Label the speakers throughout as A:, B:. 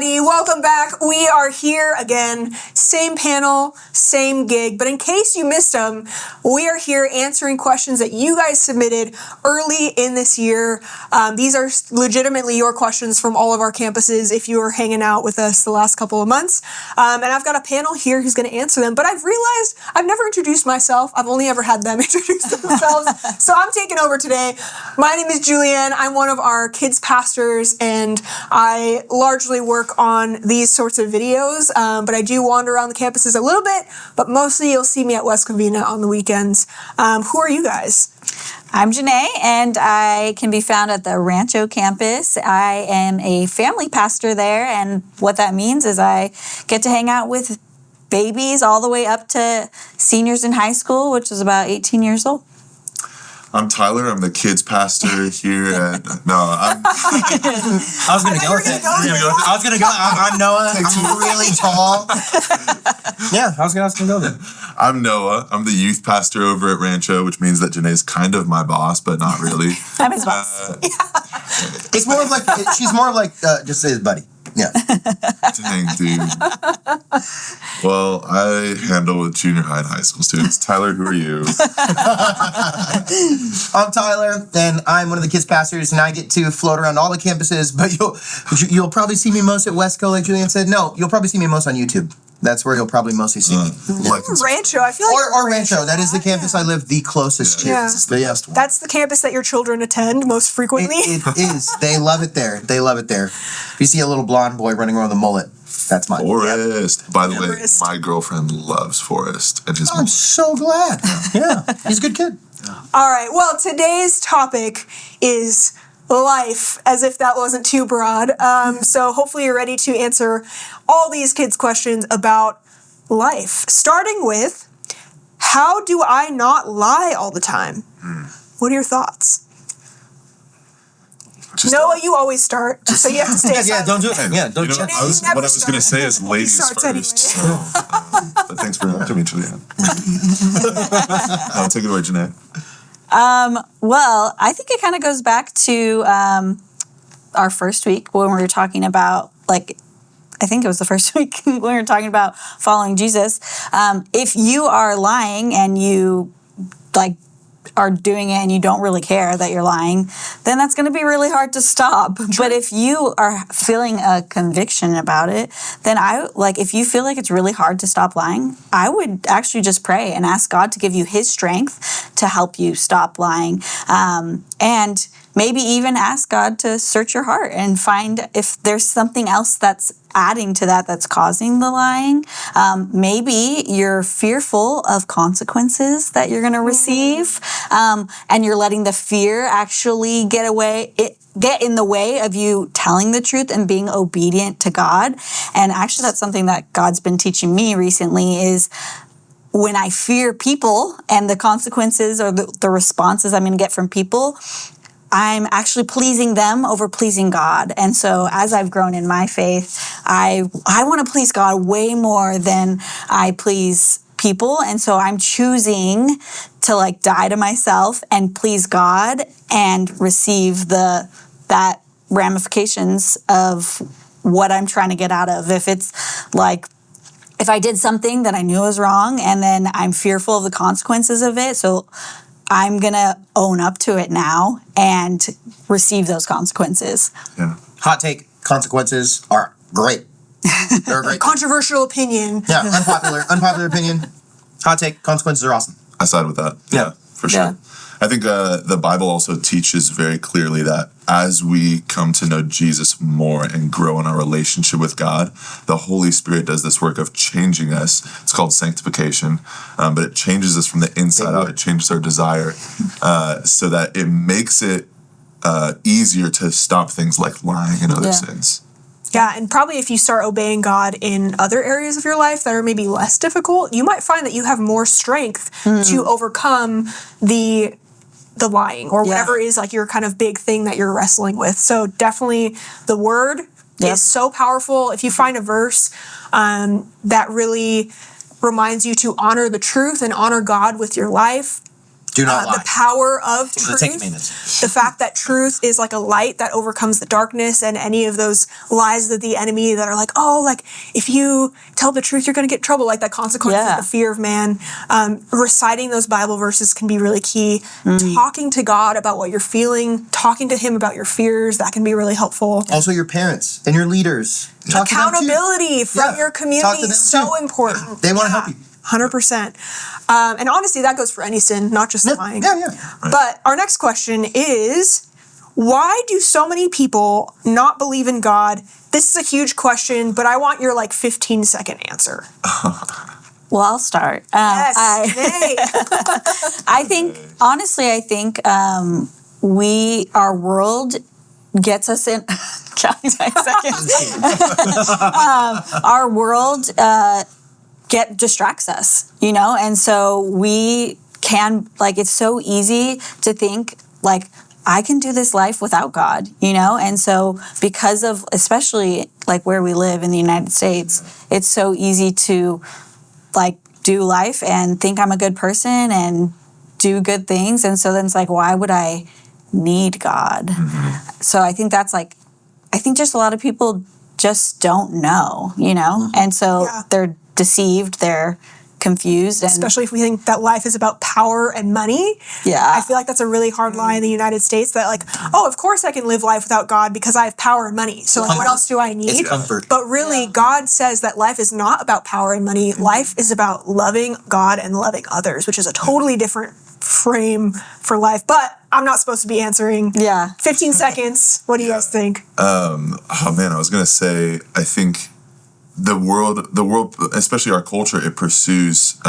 A: everybody. Welcome back. We are here again. Same panel, same gig. But in case you missed them, we are here answering questions that you guys submitted early in this year. These are legitimately your questions from all of our campuses if you were hanging out with us the last couple of months. And I've got a panel here who's going to answer them. But I've realized I've never introduced myself. I've only ever had them introduce themselves. So I'm taking over today. My name is Julianne. I'm one of our kids pastors, and I largely work on these sorts of videos, but I do wander around the campuses a little bit, but mostly you'll see me at West Covina on the weekends. Who are you guys?
B: I'm Janae, and I can be found at the Rancho campus. I am a family pastor there, and what that means is I get to hang out with babies all the way up to seniors in high school, which is about 18 years old.
C: I'm Tyler. I'm the kids pastor here at...
D: I was going to go with it. I was going to go. I'm Noah.
C: I'm really tall.
D: Yeah, I was going to go with it.
C: I'm Noah. I'm the youth pastor over at Rancho, which means that Janae's kind of my boss, but not really.
B: I'm his boss.
D: It's more of like, she's more of like, just say his buddy. Yeah.
C: Dang, dude. Well, I handle junior high and high school students. Tyler, who are you?
D: I'm Tyler, and I'm one of the kids pastors, and I get to float around all the campuses, but you'll probably see me most at Westco, like Julian said. No, you'll probably see me most on YouTube. That's where you'll probably mostly see me.
A: Rancho, I feel like.
D: Or Rancho. That is the campus I live the closest to.
A: Yeah.
C: It's the best one.
A: That's the campus that your children attend most frequently.
D: It is. They love it there. They love it there. If you see a little blonde boy running around with a mullet, that's mine.
C: Forrest. By the way,
A: Forrest.
C: my girlfriend loves Forrest and his
D: I'm so glad. Yeah. He's a good kid.
A: All right. Well, today's topic is life, as if that wasn't too broad. So hopefully you're ready to answer all these kids' questions about life. Starting with, how do I not lie all the time? What are your thoughts? Noah, you always start, so you have to stay silent.
D: Don't do it. Yeah, don't.
C: You know, what I was going to say is ladies first.
A: Anyway.
C: So, but thanks for interrupting me, Julianne. No, take it away, Janae.
B: Well, I think it kind of goes back to our first week when we were talking about, I think it was the first week when we were talking about following Jesus. If you are lying and you, are doing it and you don't really care that you're lying, then that's going to be really hard to stop. True. But if you are feeling a conviction about it, then if you feel like it's really hard to stop lying, I would actually just pray and ask God to give you his strength to help you stop lying. And maybe even ask God to search your heart and find if there's something else that's adding to that's causing the lying. Maybe you're fearful of consequences that you're going to receive, and you're letting the fear actually get in the way of you telling the truth and being obedient to God. And actually, that's something that God's been teaching me recently is when I fear people and the consequences or the responses I'm going to get from people, I'm actually pleasing them over pleasing God. And so as I've grown in my faith, I want to please God way more than I please people. And so I'm choosing to die to myself and please God and receive that ramifications of what I'm trying to get out of. If it's if I did something that I knew was wrong and then I'm fearful of the consequences of it, so I'm going to own up to it now and receive those consequences.
C: Yeah.
D: Hot take, consequences are great. They're great.
A: Controversial opinion.
D: Yeah, unpopular opinion. Hot take, consequences are awesome.
C: I side with that. Yeah, for sure.
B: Yeah.
C: I think the Bible also teaches very clearly that as we come to know Jesus more and grow in our relationship with God, the Holy Spirit does this work of changing us. It's called sanctification, but it changes us from the inside out. It changes our desire so that it makes it easier to stop things like lying and other sins.
A: Yeah, and probably if you start obeying God in other areas of your life that are maybe less difficult, you might find that you have more strength to overcome the lying or whatever is your kind of big thing that you're wrestling with. So definitely the word is so powerful. If you find a verse that really reminds you to honor the truth and honor God with your life,
D: Do not lie.
A: The power of
D: To the Ten
A: truth.
D: Commandments.
A: The fact that truth is like a light that overcomes the darkness, and any of those lies of the enemy that are like, oh, like if you tell the truth, you're going to get in trouble, like that consequence of the fear of man. Reciting those Bible verses can be really key. Talking to God about what you're feeling, talking to Him about your fears, that can be really helpful.
D: Also, your parents and your leaders. Talk to them too.
A: Accountability from your community is so important.
D: They want to help you.
A: 100%. And honestly, that goes for any sin, not just lying.
D: Yeah.
A: But our next question is, why do so many people not believe in God? This is a huge question, but I want your 15-second answer.
B: Well, I'll start.
A: Yes,
B: I think, honestly, our world gets us in, counting 10 seconds. Our world distracts us, and so we can, it's so easy to think, I can do this life without God, and so because of, especially where we live in the United States, it's so easy to do life and think I'm a good person and do good things, and so then it's why would I need God? So I think that's I think just a lot of people just don't know, and so they're deceived, they're confused, and
A: especially if we think that life is about power and money. I feel like that's a really hard lie in the United States, that oh, of course I can live life without God because I have power and money, so what else do I need?
D: It's comfort.
A: But really, God says that life is not about power and money. Life is about loving God and loving others, which is a totally different frame for life. But I'm not supposed to be answering. 15 seconds. What do you guys think?
C: Oh man, I was gonna say, I think the world, especially our culture, it pursues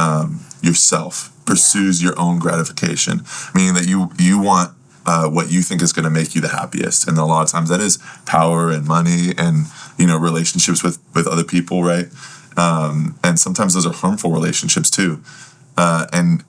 C: yourself, pursues your own gratification, meaning that you want what you think is going to make you the happiest, and a lot of times that is power and money and relationships with other people, right? And sometimes those are harmful relationships too, and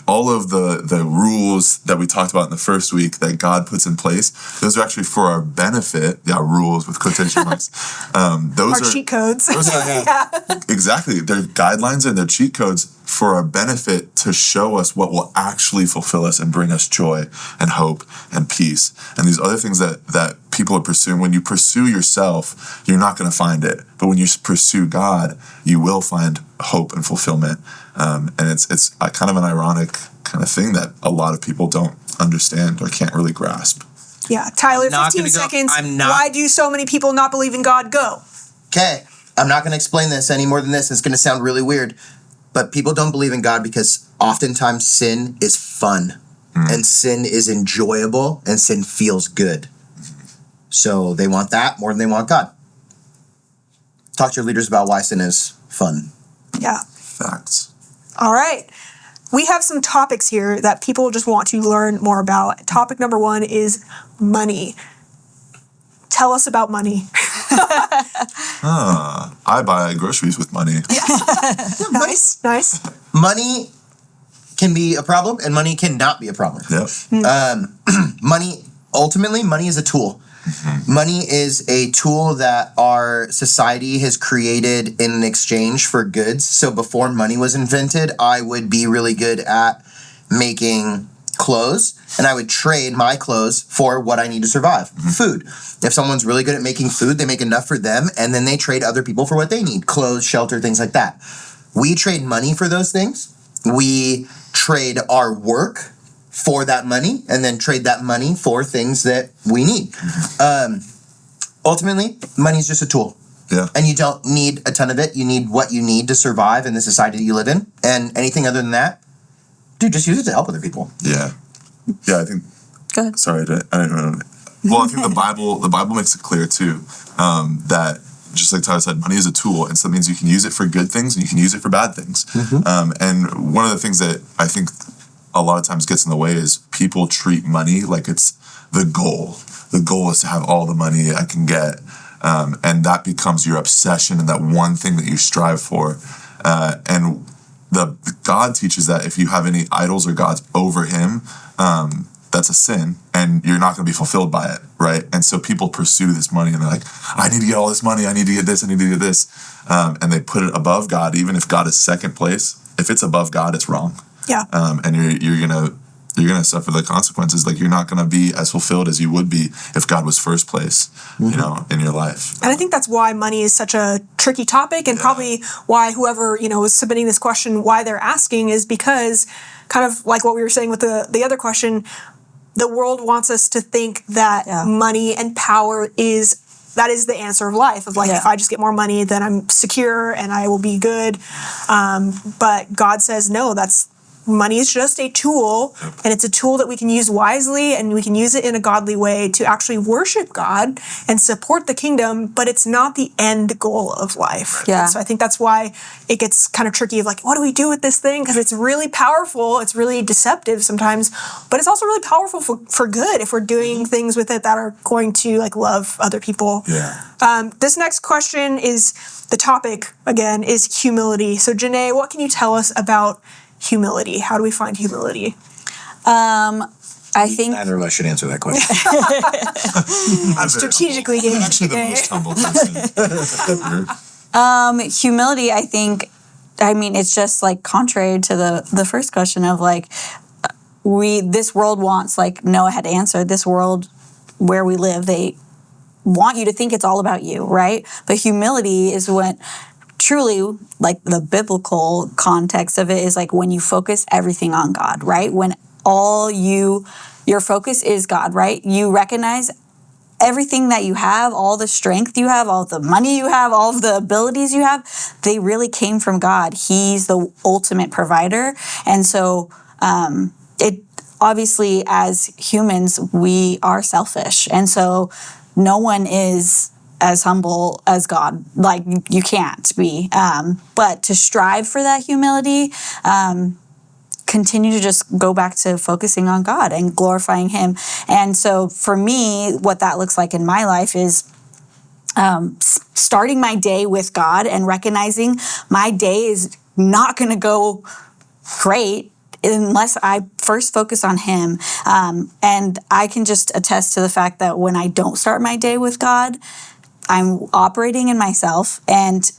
C: all of the rules that we talked about in the first week that God puts in place, those are actually for our benefit. Rules with quotation marks. Those are
A: cheat codes.
C: Those are, exactly. They're guidelines and they're cheat codes for our benefit, to show us what will actually fulfill us and bring us joy and hope and peace. And these other things that people are pursuing, when you pursue yourself, you're not going to find it. But when you pursue God, you will find hope and fulfillment. And it's kind of an ironic kind of thing that a lot of people don't understand or can't really grasp.
A: Yeah, Tyler, 15 seconds. Why do so many people not believe in God? Go.
D: Okay, I'm not going to explain this any more than this. It's going to sound really weird. But people don't believe in God because oftentimes sin is fun. And sin is enjoyable, and sin feels good. So they want that more than they want God. Talk to your leaders about why sin is fun.
A: Yeah.
C: Facts.
A: All right. We have some topics here that people just want to learn more about. Topic number 1 is money. Tell us about money.
C: I buy groceries with money.
A: Nice.
D: Money can be a problem, and money cannot be a problem.
C: Yep.
D: Ultimately, money is a tool. Money is a tool that our society has created in exchange for goods. So before money was invented, I would be really good at making clothes, and I would trade my clothes for what I need to survive. Food. If someone's really good at making food, they make enough for them, and then they trade other people for what they need. Clothes, shelter, things like that. We trade money for those things. We trade our work for that money, and then trade that money for things that we need. Ultimately, money is just a tool.
C: Yeah.
D: And you don't need a ton of it. You need what you need to survive in the society that you live in. And anything other than that, dude, just use it to help other people.
C: Yeah. Yeah, I think...
B: Go ahead.
C: Sorry, I didn't know. Well, I think the Bible makes it clear, too, that just like Tyler said, money is a tool, and so that means you can use it for good things and you can use it for bad things. And one of the things that I think a lot of times gets in the way is people treat money like it's the goal. The goal is to have all the money I can get, and that becomes your obsession and that one thing that you strive for. And God teaches that if you have any idols or gods over Him, that's a sin, and you're not going to be fulfilled by it, right? And so people pursue this money, and they're like, I need to get all this money, I need to get this, I need to get this. And they put it above God, even if God is second place. If it's above God, it's wrong.
A: Yeah.
C: And you're going to you're going to suffer the consequences. Like, you're not going to be as fulfilled as you would be if God was first place, you know, in your life.
A: And I think that's why money is such a tricky topic, and probably why whoever, you know, was submitting this question, why they're asking, is because, kind of like what we were saying with the other question, the world wants us to think that money and power is the answer of life. Of like, if I just get more money, then I'm secure and I will be good. But God says, no, money is just a tool, and it's a tool that we can use wisely, and we can use it in a godly way to actually worship God and support the kingdom, but it's not the end goal of life.
B: Yeah.
A: And so I think that's why it gets kind of tricky of like, what do we do with this thing? Because it's really powerful, it's really deceptive sometimes, but it's also really powerful for good if we're doing things with it that are going to like love other people.
C: Yeah.
A: This next question is, the topic again is humility. So Janae, what can you tell us about humility? How do we find humility?
B: I think
E: Neither of us should answer that question.
A: I'm strategically giving it
C: Actually, the
A: today.
C: most humble person.
B: humility, I think, I mean, it's just like contrary to the first question of like, this world wants, like Noah had answered, this world where we live, they want you to think it's all about you, right? But humility is what truly, like the biblical context of it is like when you focus everything on God, right? When all your focus is God, right? You recognize everything that you have, all the strength you have, all the money you have, all of the abilities you have, they really came from God. He's the ultimate provider. And so it obviously, as humans, we are selfish. And so no one is as humble as God. Like, you can't be. But to strive for that humility, continue to just go back to focusing on God and glorifying Him. And so for me, what that looks like in my life is starting my day with God and recognizing my day is not going to go great unless I first focus on Him. And I can just attest to the fact that when I don't start my day with God, I'm operating in myself, and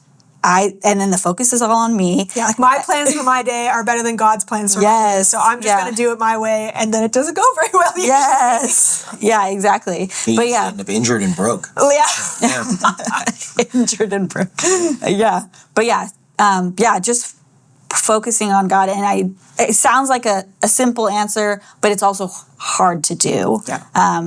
B: then the focus is all on me.
A: Yeah, like my plans for my day are better than God's plans for my day. So I'm just going to do it my way, and then it doesn't go very well.
B: Yes. Yeah, exactly.
E: You
B: But yeah.
E: end up injured and broke.
A: Yeah.
B: Injured and broke. Yeah. But yeah, just focusing on God. And it sounds like a simple answer, but it's also hard to do.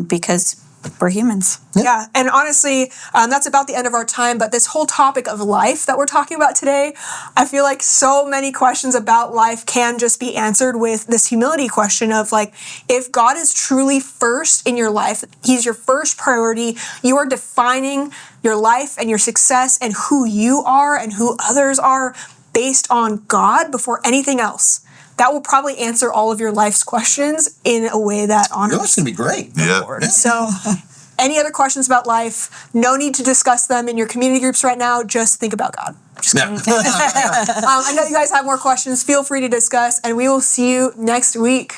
B: Because we're humans.
A: Yeah, and honestly, that's about the end of our time, but this whole topic of life that we're talking about today, I feel like so many questions about life can just be answered with this humility question of like, if God is truly first in your life, He's your first priority, you are defining your life and your success and who you are and who others are based on God before anything else. That will probably answer all of your life's questions in a way that honors.
E: Yours going to be great.
C: Yeah.
A: So, any other questions about life? No need to discuss them in your community groups right now. Just think about God. Just kidding. I know you guys have more questions. Feel free to discuss, and we will see you next week.